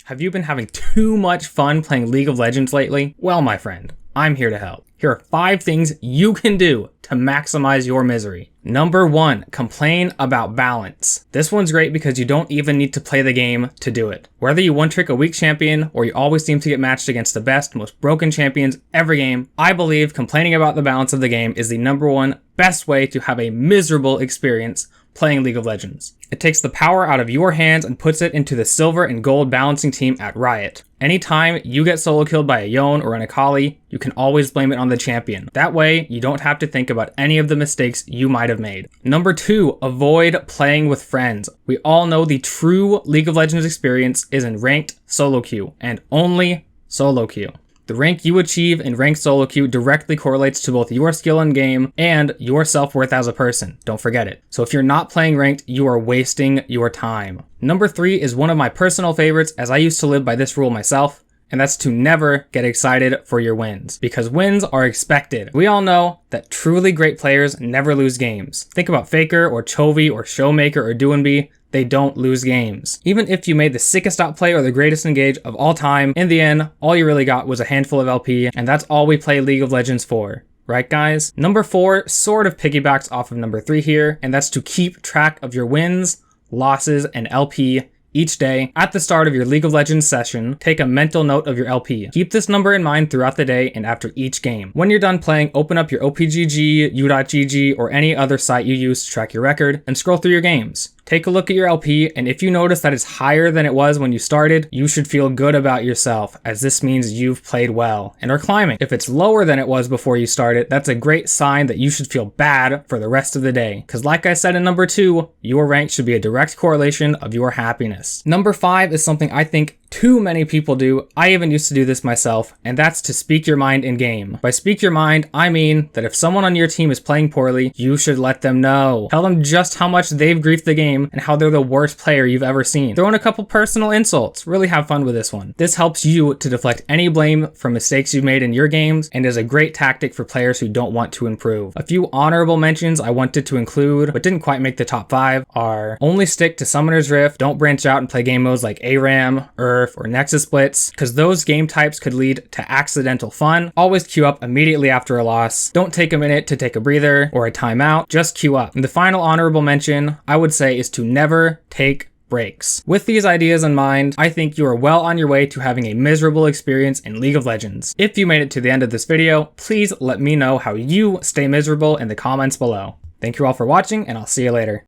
Have you been having too much fun playing League of Legends lately? Well, my friend, I'm here to help. Here are 5 things you can do to maximize your misery. Number 1, complain about balance. This one's great because you don't even need to play the game to do it. Whether you one-trick a weak champion or you always seem to get matched against the best, most broken champions every game, I believe complaining about the balance of the game is the number 1 best way to have a miserable experience playing League of Legends. It takes the power out of your hands and puts it into the silver and gold balancing team at Riot. Anytime you get solo killed by a Yone or an Akali, you can always blame it on the champion. That way, you don't have to think about any of the mistakes you might have made. Number 2, avoid playing with friends. We all know the true League of Legends experience is in ranked solo queue, and only solo queue. The rank you achieve in ranked solo queue directly correlates to both your skill in game and your self-worth as a person. Don't forget it. So if you're not playing ranked, you are wasting your time. Number 3 is one of my personal favorites, as I used to live by this rule myself, and that's to never get excited for your wins, because wins are expected. We all know that truly great players never lose games. Think about Faker or Chovy or Showmaker or Doinb. They don't lose games. Even if you made the sickest outplay or the greatest engage of all time, in the end, all you really got was a handful of LP, and that's all we play League of Legends for. Right, guys? Number 4 sort of piggybacks off of number 3 here, and that's to keep track of your wins, losses, and LP each day. At the start of your League of Legends session, take a mental note of your LP. Keep this number in mind throughout the day and after each game. When you're done playing, open up your OPGG, U.GG, or any other site you use to track your record, and scroll through your games. Take a look at your LP, and if you notice that it's higher than it was when you started, you should feel good about yourself, as this means you've played well and are climbing. If it's lower than it was before you started, that's a great sign that you should feel bad for the rest of the day. Because like I said in number 2, your rank should be a direct correlation of your happiness. Number 5 is something I think too many people do. I even used to do this myself, and that's to speak your mind in game. By speak your mind, I mean that if someone on your team is playing poorly, you should let them know. Tell them just how much they've griefed the game and how they're the worst player you've ever seen. Throw in a couple personal insults. Really have fun with this one. This helps you to deflect any blame for mistakes you've made in your games and is a great tactic for players who don't want to improve. A few honorable mentions I wanted to include but didn't quite make the top 5 are only stick to Summoner's Rift, don't branch out and play game modes like ARAM, or Nexus Splits, because those game types could lead to accidental fun. Always queue up immediately after a loss. Don't take a minute to take a breather or a timeout, just queue up. And the final honorable mention I would say is to never take breaks. With these ideas in mind, I think you are well on your way to having a miserable experience in League of Legends. If you made it to the end of this video, please let me know how you stay miserable in the comments below. Thank you all for watching, and I'll see you later.